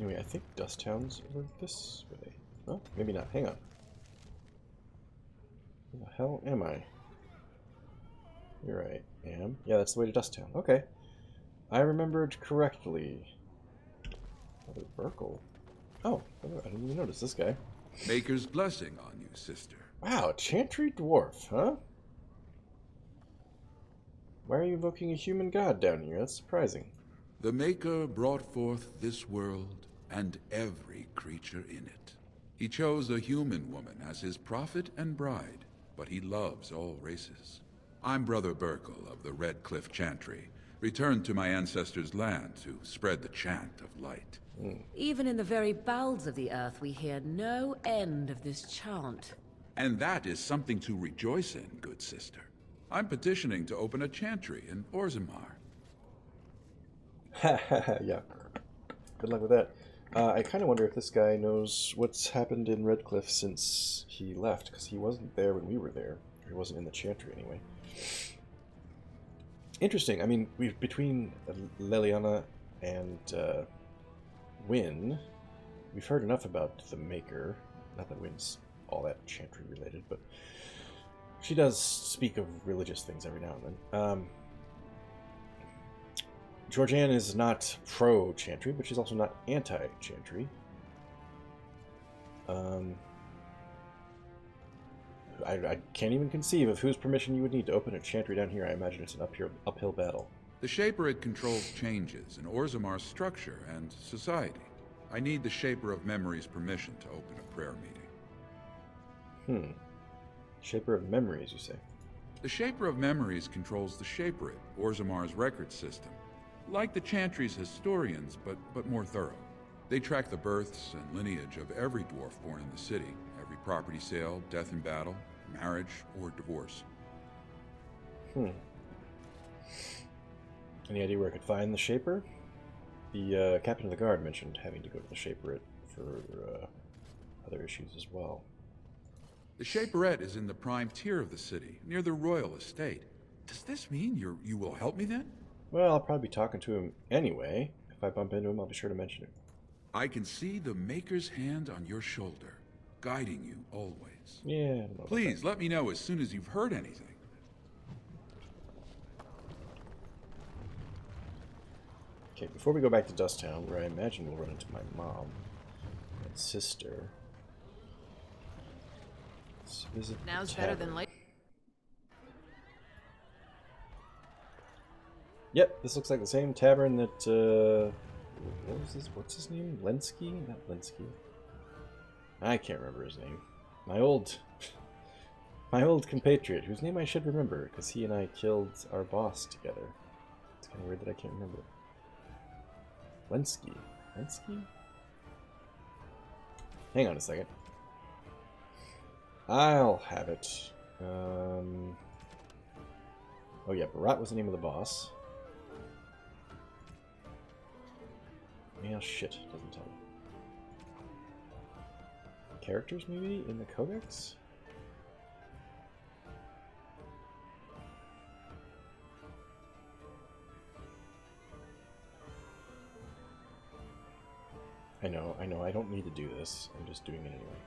Anyway, I think Dust Town's over this way. Oh, maybe not. Hang on. Where the hell am I? Here I am. Yeah, that's the way to Dust Town. Okay. I remembered correctly. Another Burkle. Oh, I didn't even notice this guy. Maker's blessing on you, sister. Wow, Chantry Dwarf, huh? Why are you invoking a human god down here? That's surprising. The Maker brought forth this world and every creature in it. He chose a human woman as his prophet and bride, but he loves all races. I'm Brother Burkle of the Red Cliff Chantry, returned to my ancestors' land to spread the chant of light. Even in the very bowels of the earth, we hear no end of this chant. And that is something to rejoice in, good sister. I'm petitioning to open a chantry in Orzammar. Ha ha ha, yeah. Good luck with that. I kind of wonder if this guy knows what's happened in Redcliffe since he left, because he wasn't there when we were there. Or he wasn't in the Chantry, anyway. Interesting. I mean, between Leliana and Wynn, we've heard enough about the Maker. Not that Wynn's all that Chantry related, but she does speak of religious things every now and then. Georgianne is not pro-Chantry, but she's also not anti-Chantry. I can't even conceive of whose permission you would need to open a Chantry down here. I imagine it's an uphill battle. The Shaper controls changes in Orzammar's structure and society. I need the Shaper of Memory's permission to open a prayer meeting. Shaper of Memories, you say? The Shaper of Memories controls the Shaperate, Orzammar's record system. Like the Chantry's historians, but more thorough. They track the births and lineage of every dwarf born in the city, every property sale, death in battle, marriage, or divorce. Any idea where I could find the Shaper? The captain of the guard mentioned having to go to the Shaperate for other issues as well. The Shaperette is in the prime tier of the city, near the royal estate. Does this mean you will help me then? Well, I'll probably be talking to him anyway. If I bump into him, I'll be sure to mention it. I can see the Maker's hand on your shoulder, guiding you always. Yeah, I don't know about Please, let me know as soon as you've heard anything. Okay, before we go back to Dust Town, where I imagine we'll run into my mom and sister. Let's visit Now's the better tavern. than later. Yep, this looks like the same tavern that, what was this? What's his name? Lenski? Not Lenski. I can't remember his name. My old compatriot, whose name I should remember, because he and I killed our boss together. It's kind of weird that I can't remember. Lenski. Lenski? Hang on a second. I'll have it. Oh yeah, Barat was the name of the boss. Yeah, shit, doesn't tell me. Characters, maybe, in the codex? I know, I don't need to do this. I'm just doing it anyway.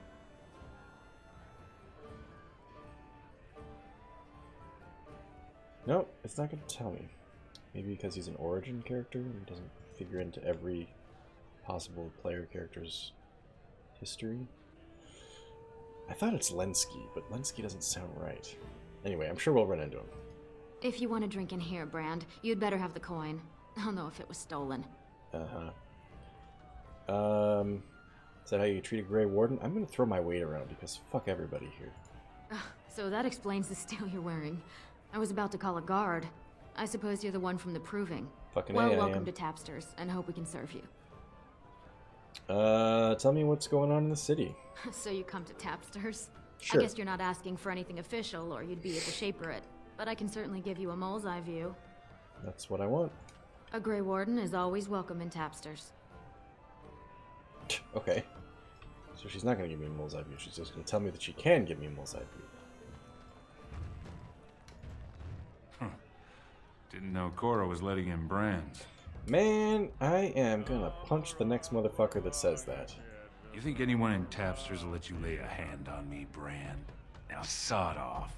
No, it's not going to tell me. Maybe because he's an origin character and doesn't figure into every possible player character's history. I thought it's Lenski, but Lenski doesn't sound right. Anyway, I'm sure we'll run into him. If you want to drink in here, Brand, you'd better have the coin. I'll know if it was stolen. Is that how you treat a Grey Warden? I'm gonna throw my weight around because fuck everybody here. So that explains the steel you're wearing. I was about to call a guard. I suppose you're the one from the Proving. Fucking well, A, I welcome am. to Tapsters, and hope we can serve you. Tell me what's going on in the city. So you come to Tapsters? Sure. I guess you're not asking for anything official, or you'd be at the Shaperate. But I can certainly give you a mole's eye view. That's what I want. A Grey Warden is always welcome in Tapsters. Okay. So she's not gonna give me a mole's eye view. She's just gonna tell me that she can give me a mole's eye view. Didn't know Cora was letting in brands. Man, I am gonna punch the next motherfucker that says that. You think anyone in Tapsters will let you lay a hand on me, Bran? Now sod off.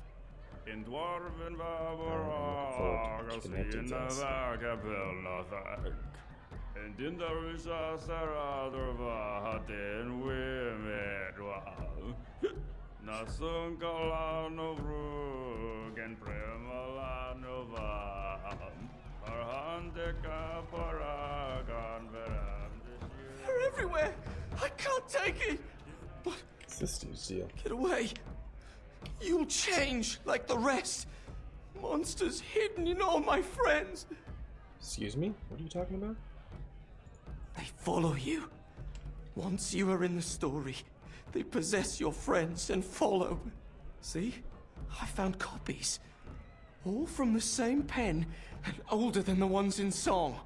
In dwarven I'm looking forward to kicking that dude's ass. And in the Risha Saradova Hatin Wimedwa Nasun Kalano and Premalanova Arhandeka Paragan Veram. They're everywhere! I can't take it! But It's this dude's deal. get away! You'll change like the rest! Monsters hidden in all my friends! Excuse me? What are you talking about? They follow you. Once you are in the story, they possess your friends and follow. See? I found copies. All from the same pen and older than the ones in song.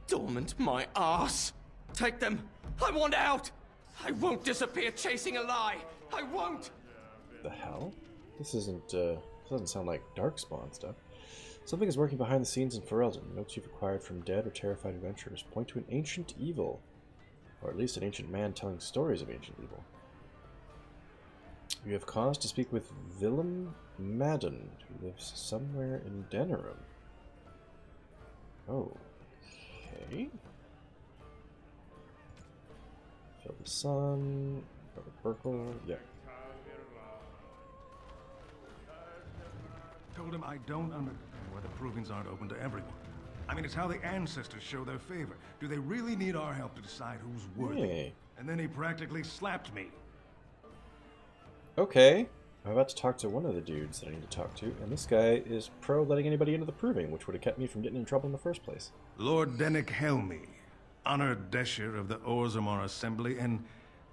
Dormant my ass. Take them. I want out. I won't disappear chasing a lie. I won't. The hell? This doesn't sound like Darkspawn stuff. Something is working behind the scenes in Ferelden. Notes you've acquired from dead or terrified adventurers point to an ancient evil. Or at least an ancient man telling stories of ancient evil. You have cause to speak with Willem Madden, who lives somewhere in Denerim. Oh. Okay. Feel the sun. Brother Burkle. Yeah. Told him I don't understand why the provings aren't open to everyone. I mean, it's how the ancestors show their favor. Do they really need our help to decide who's worthy? Hey. And then he practically slapped me. Okay. I'm about to talk to one of the dudes that I need to talk to, and this guy is pro letting anybody into the proving, which would have kept me from getting in trouble in the first place. Lord Dennick Helmy, honored Desher of the Orzammar Assembly, and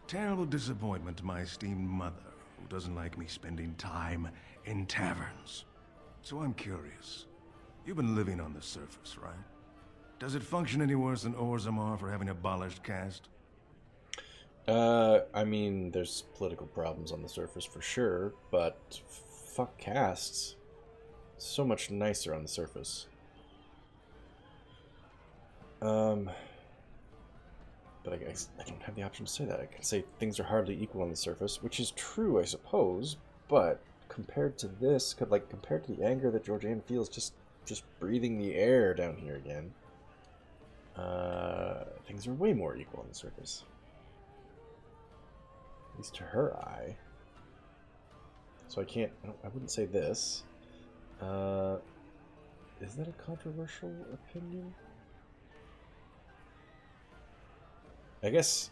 terrible disappointment to my esteemed mother, who doesn't like me spending time in taverns. So I'm curious. You've been living on the surface, right? Does it function any worse than Orzammar for having abolished caste? I mean, there's political problems on the surface for sure, but fuck castes. So much nicer on the surface. But I guess I don't have the option to say that. I can say things are hardly equal on the surface, which is true, I suppose, but compared to this, compared to the anger that Georgianne feels just breathing the air down here again, things are way more equal on the surface. At least to her eye. So I wouldn't say this. Is that a controversial opinion? I guess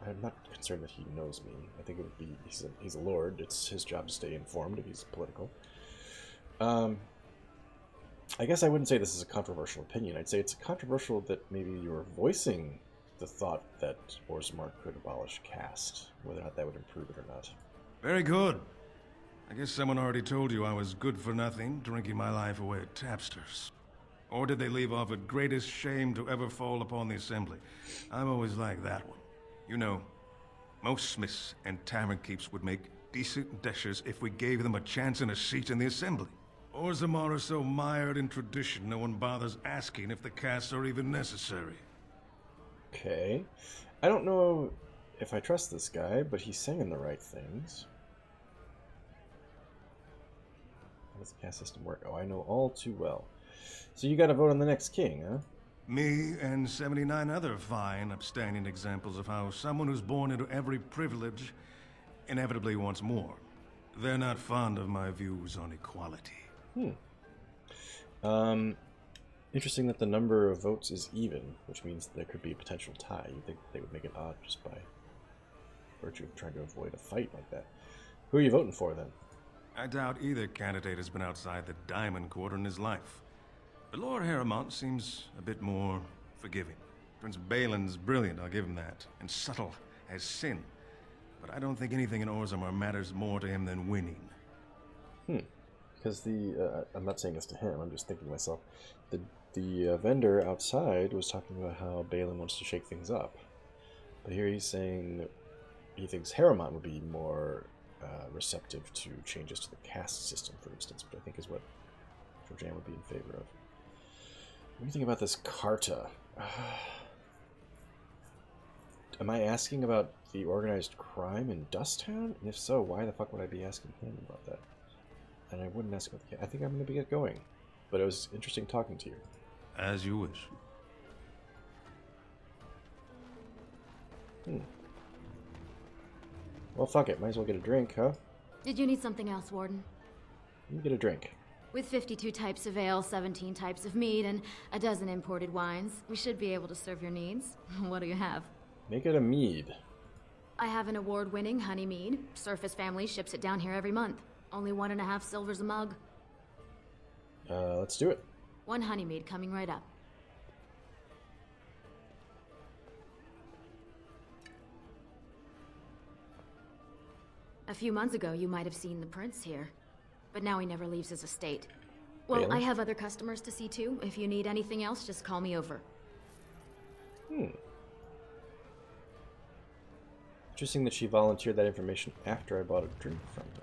I'm not concerned that he knows me. I think it would be he's a lord. It's his job to stay informed if he's political. I guess I wouldn't say this is a controversial opinion. I'd say it's controversial that maybe you're voicing the thought that Orzammar could abolish caste, whether or not that would improve it or not. Very good. I guess someone already told you I was good for nothing, drinking my life away at Tapsters. Or did they leave off at greatest shame to ever fall upon the Assembly? I've always liked that one. You know, most smiths and tavern keeps would make decent deshers if we gave them a chance and a seat in the Assembly. Orzammar is so mired in tradition, no one bothers asking if the castes are even necessary. Okay. I don't know if I trust this guy, but he's saying the right things. How does the caste system work? Oh, I know all too well. So you gotta vote on the next king, huh? Me and 79 other fine, upstanding examples of how someone who's born into every privilege inevitably wants more. They're not fond of my views on equality. Interesting that the number of votes is even, which means there could be a potential tie. You'd think they would make it odd just by virtue of trying to avoid a fight like that. Who are you voting for, then? I doubt either candidate has been outside the Diamond Quarter in his life. But Lord Harrowmont seems a bit more forgiving. Prince Balin's brilliant, I'll give him that, and subtle as sin. But I don't think anything in Orzammar matters more to him than winning. Because I'm not saying this to him, I'm just thinking to myself, the vendor outside was talking about how Balin wants to shake things up. But here he's saying that he thinks Harrowmont would be more receptive to changes to the caste system, for instance, which I think is what Georgianne would be in favor of. do you think about this Carta? Am I asking about the organized crime in Dusttown? And if so, why the fuck would I be asking him about that? And I wouldn't ask about the cat. I think I'm going to get going. But it was interesting talking to you. As you wish. Well, fuck it. Might as well get a drink, huh? Did you need something else, Warden? Let me get a drink. With 52 types of ale, 17 types of mead, and a dozen imported wines, we should be able to serve your needs. What do you have? Make it a mead. I have an award-winning honey mead. Surface Family ships it down here every month. Only 1.5 silvers a mug. Let's do it. 1 honey mead coming right up. A few months ago, you might have seen the prince here. But now he never leaves his estate. Well, Really? I have other customers to see too. If you need anything else, just call me over. Interesting that she volunteered that information after I bought a drink from her.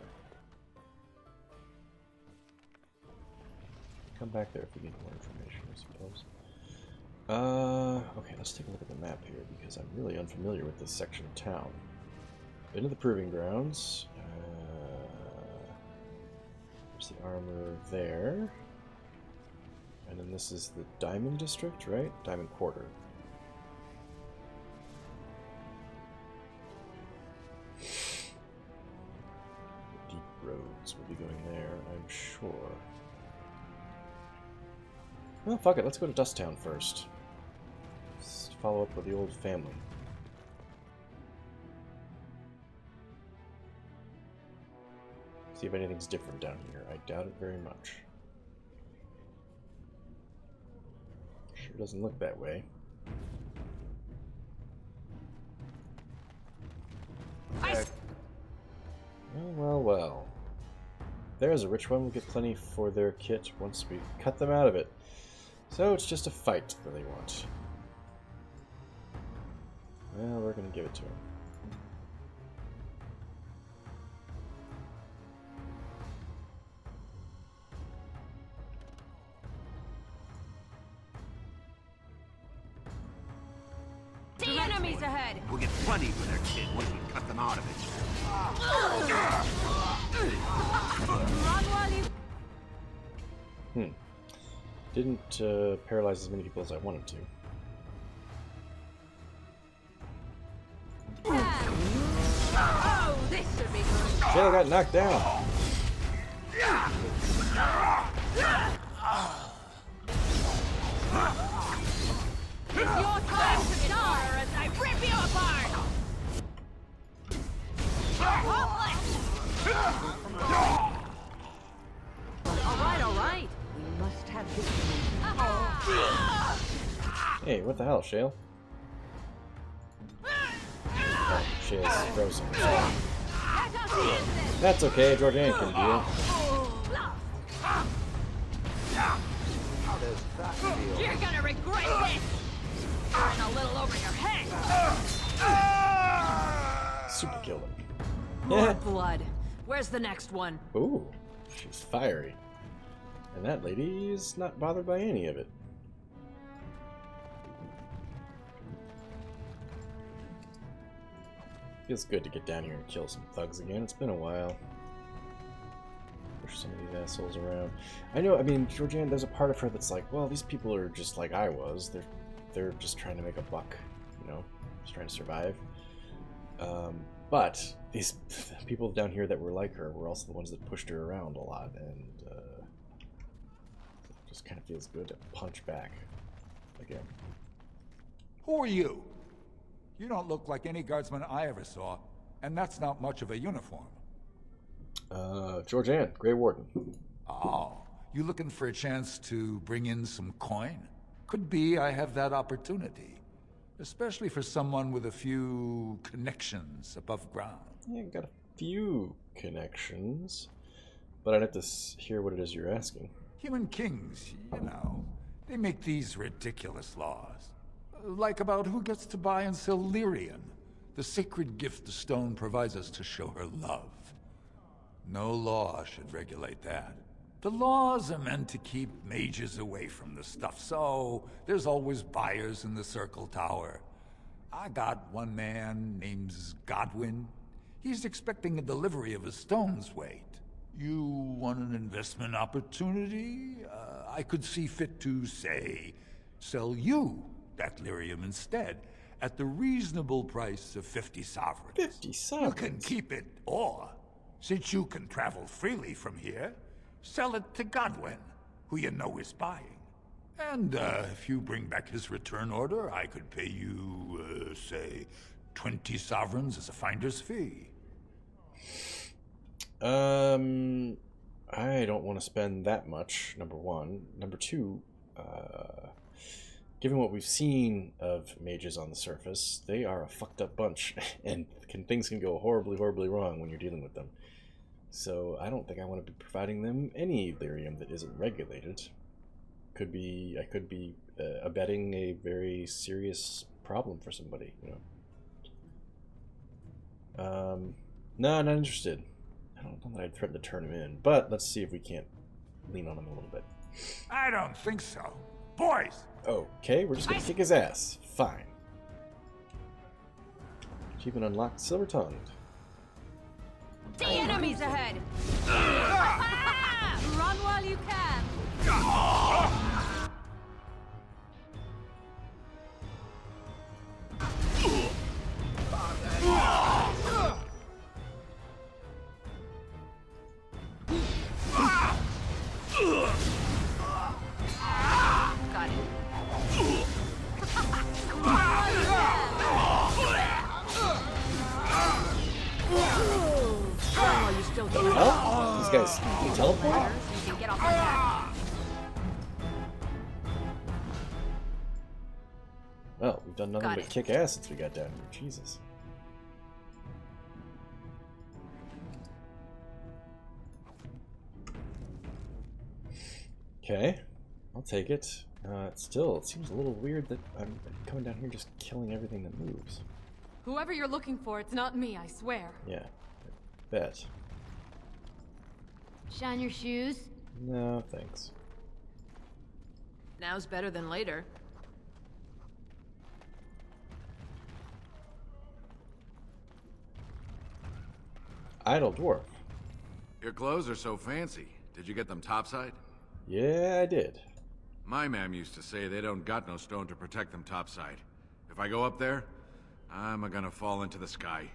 Come back there if we need more information, I suppose. Okay, let's take a look at the map here, because I'm really unfamiliar with this section of town. Been to the Proving Grounds. There's the armor there. And then this is the Diamond District, right? Diamond Quarter. The deep roads will be going there, I'm sure. Well, fuck it, let's go to Dusttown first. Let's follow up with the old family. See if anything's different down here. I doubt it very much. Sure doesn't look that way. Well. There's a rich one. We'll get plenty for their kit once we cut them out of it. So it's just a fight that they want. Well, we're gonna give it to them. The enemies ahead! We'll get plenty for their kid once we cut them out of it. Didn't paralyze as many people as I wanted to. Oh, this should be good. Shale got knocked down. It's your time to shine as I rip you apart! Alright. We must have this. Hey, what the hell, Shale? Oh, Shale's frozen. That's okay, Jordan can deal. You're gonna regret this! Burn a little over your head! Super killed him. More blood. Where's the next one? Ooh, she's fiery. And that lady's not bothered by any of it. Feels good to get down here and kill some thugs again. It's been a while. Push some of these assholes around. I know, I mean, Georgianne, there's a part of her that's like, well, these people are just like I was. They're just trying to make a buck, you know? Just trying to survive. But these people down here that were like her were also the ones that pushed her around a lot, and it just kind of feels good to punch back again. Who are you? You don't look like any guardsman I ever saw, and that's not much of a uniform. Georgianne, Grey Warden. Oh, you looking for a chance to bring in some coin? Could be I have that opportunity. Especially for someone with a few connections above ground. Yeah, got a few connections, but I'd have to hear what it is you're asking. Human kings, you know, they make these ridiculous laws. Like about who gets to buy and sell Lyrian, the sacred gift the stone provides us to show her love. No law should regulate that. The laws are meant to keep mages away from the stuff, so there's always buyers in the Circle Tower. I got one man named Godwin. He's expecting a delivery of a stone's weight. You want an investment opportunity? I could see fit to, say, sell you that lyrium instead, at the reasonable price of 50 sovereigns. 50 sovereigns? You can keep it, or, since you can travel freely from here, sell it to Godwin, who you know is buying. And if you bring back his return order, I could pay you, say, 20 sovereigns as a finder's fee. I don't want to spend that much, number one. Number two, given what we've seen of mages on the surface, they are a fucked up bunch, and things can go horribly, horribly wrong when you're dealing with them. So I don't think I want to be providing them any lyrium that isn't regulated. I could be abetting a very serious problem for somebody, you know. No, not interested. I don't know that I'd threaten to turn him in, but let's see if we can't lean on him a little bit. I don't think so. Boys! Okay, we're just gonna kick his ass. Fine. Achievement unlocked, silver-tongued. The enemies ahead! Run while you can! Got it. Oh, you still can Oh, these guys can teleport? You can get off my back. Well, we've done nothing Got but it. kick ass since we got down here. Jesus. Okay, I'll take it. It seems a little weird that I'm coming down here just killing everything that moves. Whoever you're looking for, it's not me, I swear. Yeah, I bet. Shine your shoes. No, thanks. Now's better than later. Idle dwarf. Your clothes are so fancy. Did you get them topside? Yeah, I did. My ma'am used to say they don't got no stone to protect them topside. If I go up there, I'm gonna fall into the sky.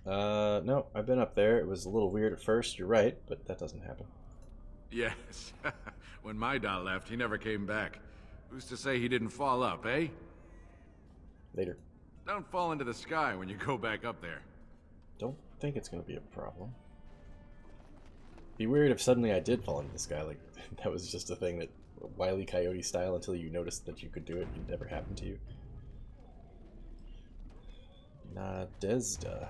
No, I've been up there. It was a little weird at first, you're right, but that doesn't happen. Yes. When my doll left, he never came back. Who's to say he didn't fall up, eh? Later. Don't fall into the sky when you go back up there. Don't think it's gonna be a problem. Be weird if suddenly I did fall into the sky, like that was just a thing that Wile E. Coyote style until you noticed that you could do it. It never happened to you. Nadezda.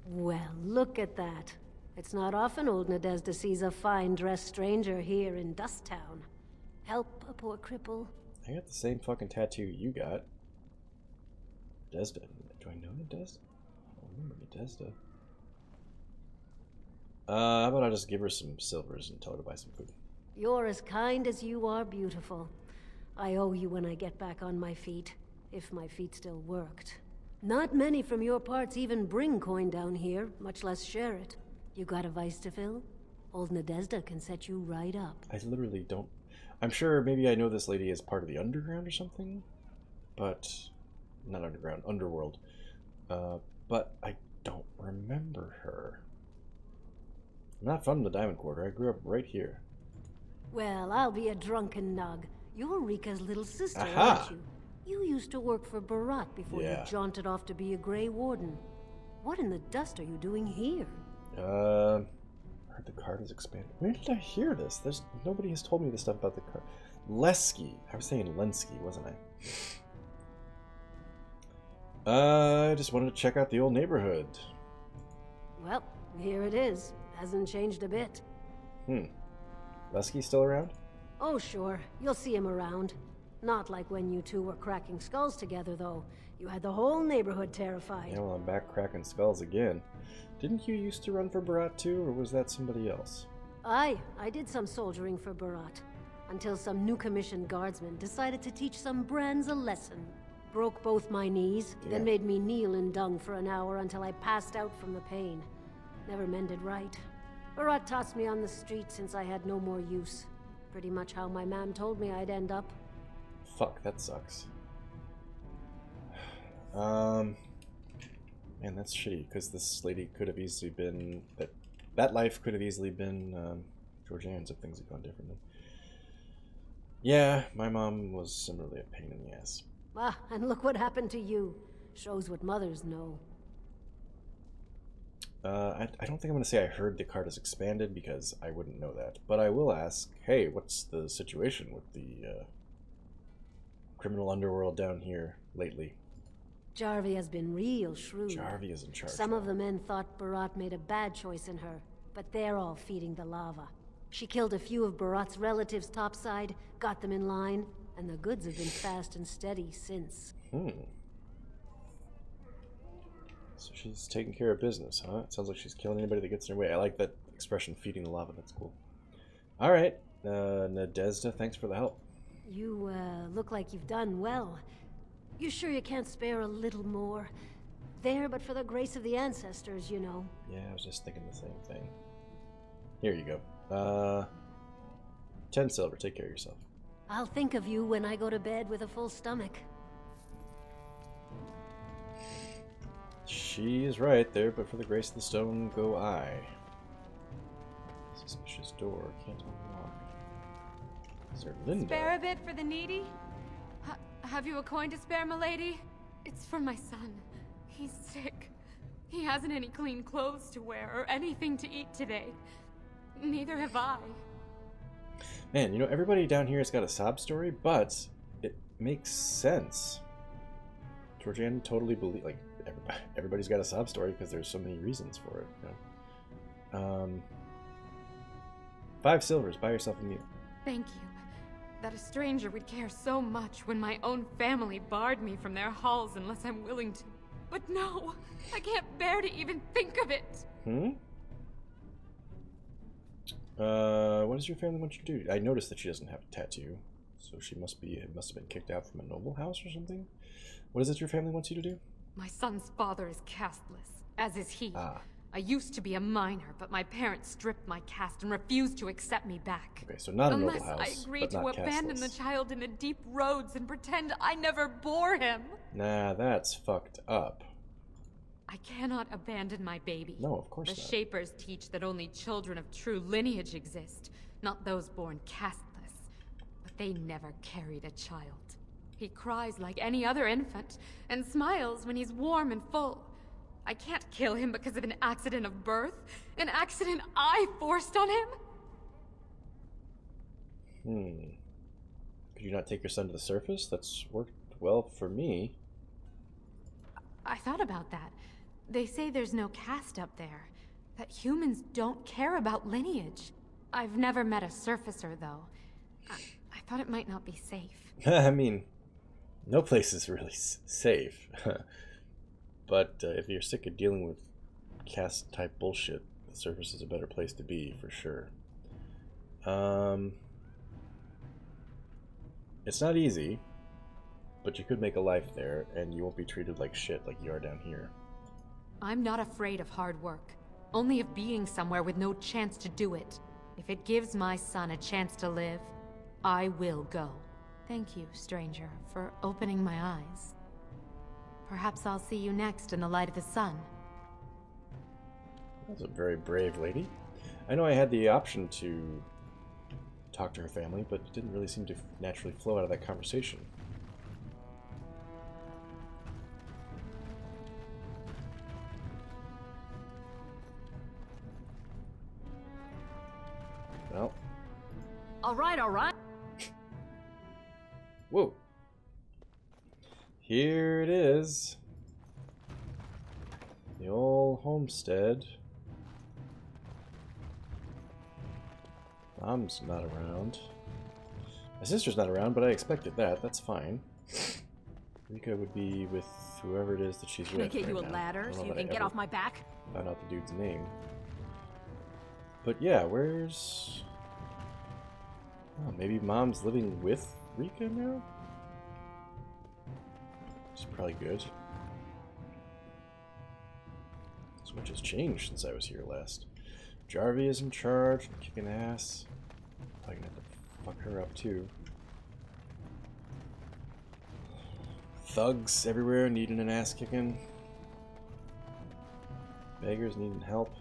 Well, look at that. It's not often old Nadezda sees a fine-dressed stranger here in Dust Town. Help a poor cripple. I got the same fucking tattoo you got. Nadezda. Do I know Nadezda? I don't remember Nadezda. How about I just give her some silvers and tell her to buy some food? You're as kind as you are beautiful. I owe you when I get back on my feet, if my feet still worked. Not many from your parts even bring coin down here, much less share it. You got a vice to fill? Old Nadezda can set you right up. I literally don't... I'm sure maybe I know this lady as part of the underground or something, but... Not underground, underworld. But I don't remember her. I'm not from the Diamond Quarter. I grew up right here. Well, I'll be a drunken nug. You're Rika's little sister, Aha! aren't you? You used to work for Barat before you jaunted off to be a Grey Warden. What in the dust are you doing here? I heard the card is expanded. Where did I hear this? Nobody has told me this stuff about the card. Lesky. I was saying Lensky, wasn't I? I just wanted to check out the old neighborhood. Well, here it is. Hasn't changed a bit. Lesky still around? Oh, sure. You'll see him around. Not like when you two were cracking skulls together, though. You had the whole neighborhood terrified. Yeah, well, I'm back cracking skulls again. Didn't you used to run for Barat too, or was that somebody else? I did some soldiering for Barat, until some new commissioned guardsmen decided to teach some brands a lesson. Broke both my knees, then made me kneel in dung for an hour until I passed out from the pain. Never mended right. Barat tossed me on the street since I had no more use. Pretty much how my mam told me I'd end up. Fuck, that sucks. Man, that's shitty, because this lady could have easily been... That life could have easily been Georgianne's if things had gone differently. Yeah, my mom was similarly a pain in the ass. Ah, and look what happened to you. Shows what mothers know. I don't think I'm going to say I heard the card is expanded, because I wouldn't know that. But I will ask, hey, what's the situation with the criminal underworld down here lately? Jarvie has been real shrewd. Jarvie is in charge. Some of the men thought Barat made a bad choice in her, but they're all feeding the lava. She killed a few of Barat's relatives topside, got them in line, and the goods have been fast and steady since. So she's taking care of business, huh? It sounds like she's killing anybody that gets in her way. I like that expression, feeding the lava. That's cool. Alright, Nadezhda, thanks for the help. You, look like you've done well. You sure you can't spare a little more? There, but for the grace of the ancestors, you know. Yeah, I was just thinking the same thing. Here you go. 10 silver, take care of yourself. I'll think of you when I go to bed with a full stomach. She is right there, but for the grace of the stone go I. Suspicious door, can't unlock. Is there Linda? Spare a bit for the needy? Have you a coin to spare, milady? It's for my son. He's sick. He hasn't any clean clothes to wear or anything to eat today. Neither have I. Man, you know, everybody down here has got a sob story, but it makes sense. Georgianne totally believes, like, everybody's got a sob story because there's so many reasons for it. You know? 5 silvers, buy yourself a meal. Thank you. That a stranger would care so much when my own family barred me from their halls unless I'm willing to. But no, I can't bear to even think of it. What does your family want you to do? I noticed that she doesn't have a tattoo, so she must have been kicked out from a noble house or something. What is it your family wants you to do? My son's father is casteless, as is he. I used to be a minor, but my parents stripped my caste and refused to accept me back. Okay, so not a noble Unless house, I agree but to not abandon the casteless. child in the deep roads and pretend I never bore him. Nah, that's fucked up. I cannot abandon my baby. No, of course The not. Shapers teach that only children of true lineage exist, not those born casteless. But they never carried a child. He cries like any other infant, and smiles when he's warm and full. I can't kill him because of an accident of birth, an accident I forced on him. Could you not take your son to the surface? That's worked well for me. I thought about that. They say there's no caste up there, that humans don't care about lineage. I've never met a surfacer, though. I thought it might not be safe. I mean, no place is really safe. But if you're sick of dealing with caste-type bullshit, the surface is a better place to be, for sure. It's not easy, but you could make a life there, and you won't be treated like shit like you are down here. I'm not afraid of hard work, only of being somewhere with no chance to do it. If it gives my son a chance to live, I will go. Thank you, stranger, for opening my eyes. Perhaps I'll see you next in the light of the sun. That's a very brave lady. I know I had the option to talk to her family, but it didn't really seem to naturally flow out of that conversation. Well. All right, all right. Whoa. Here it is. The old homestead. Mom's not around. My sister's not around, but I expected that. That's fine. Rika would be with whoever it is that she's Can I with get right you a now. I ladder don't so know you that I can get ever off my back? Found out the dude's name. But yeah, where's... Oh, maybe Mom's living with Rika now? Which is probably good. So much has changed since I was here last. Jarvie is in charge, kicking ass. Probably gonna have to fuck her up too. Thugs everywhere needing an ass kicking. Beggars needing help.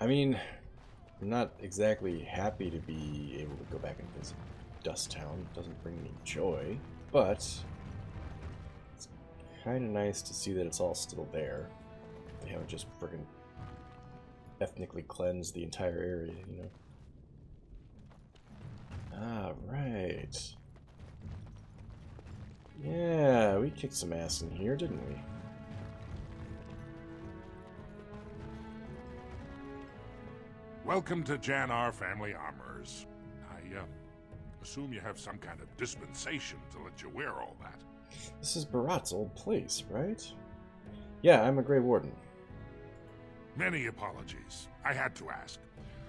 I mean, I'm not exactly happy to be able to go back and visit Dust Town. It doesn't bring me joy, but it's kind of nice to see that it's all still there. They haven't just friggin' ethnically cleansed the entire area, you know? Ah, right. Yeah, we kicked some ass in here, didn't we? Welcome to Jan-R Family Armorers. I assume you have some kind of dispensation to let you wear all that. This is Barat's old place, right? Yeah, I'm a Grey Warden. Many apologies. I had to ask.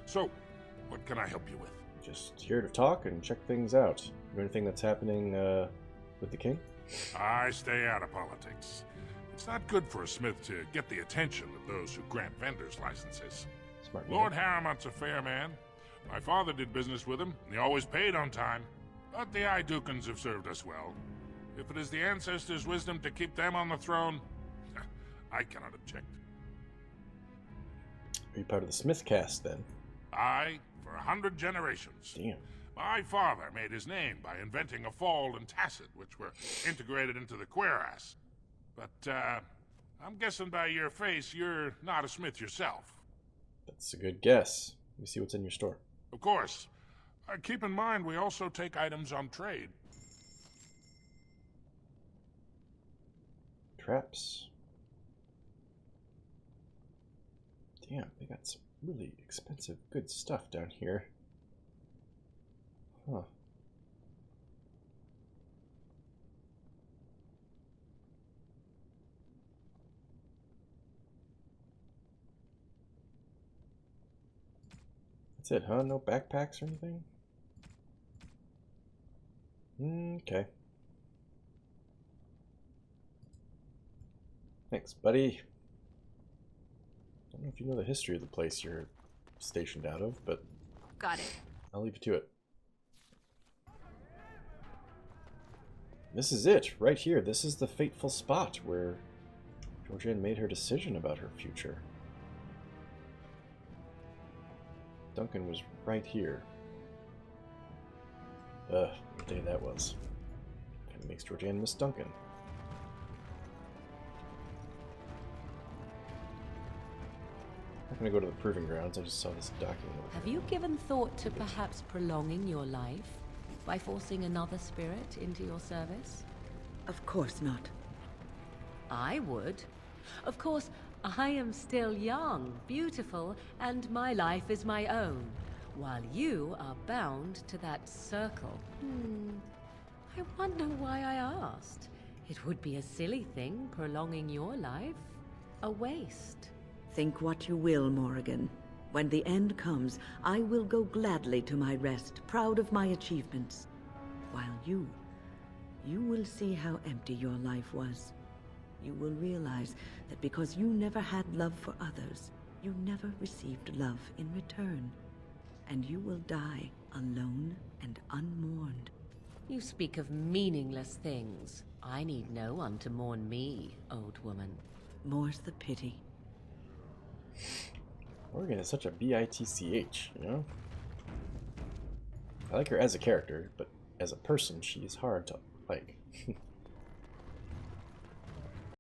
So, what can I help you with? Just here to talk and check things out. Anything that's happening with the king? I stay out of politics. It's not good for a smith to get the attention of those who grant vendors licenses. Smart Lord Harrimont's a fair man. My father did business with him, and he always paid on time. But the Idukans have served us well. If it is the ancestors' wisdom to keep them on the throne, I cannot object. Are you part of the Smith caste, then? I, for 100 generations. Damn. My father made his name by inventing a fall and tacit, which were integrated into the cuirass. But, I'm guessing by your face, you're not a smith yourself. That's a good guess. Let me see what's in your store. Of course. Keep in mind, we also take items on trade. Traps. Damn, they got some really expensive, good stuff down here. Huh. That's it, huh? No backpacks or anything? Okay. Thanks, buddy. I don't know if you know the history of the place you're stationed out of, but... Got it. I'll leave you to it. This is it, right here. This is the fateful spot where Georgianne made her decision about her future. Duncan was right here. What day that was. Kind of makes Georgianne miss Duncan. I'm not gonna go to the proving grounds. I just saw this document. Have you given thought to perhaps prolonging your life by forcing another spirit into your service? Of course not. I would. Of course, I am still young, beautiful, and my life is my own, while you are bound to that circle. I wonder why I asked. It would be a silly thing, prolonging your life. A waste. Think what you will, Morrigan. When the end comes, I will go gladly to my rest, proud of my achievements. While you will see how empty your life was. You will realize that because you never had love for others, you never received love in return. And you will die alone and unmourned. You speak of meaningless things. I need no one to mourn me, old woman. More's the pity. Morgan is such a bitch, you know? I like her as a character, but as a person, she is hard to like.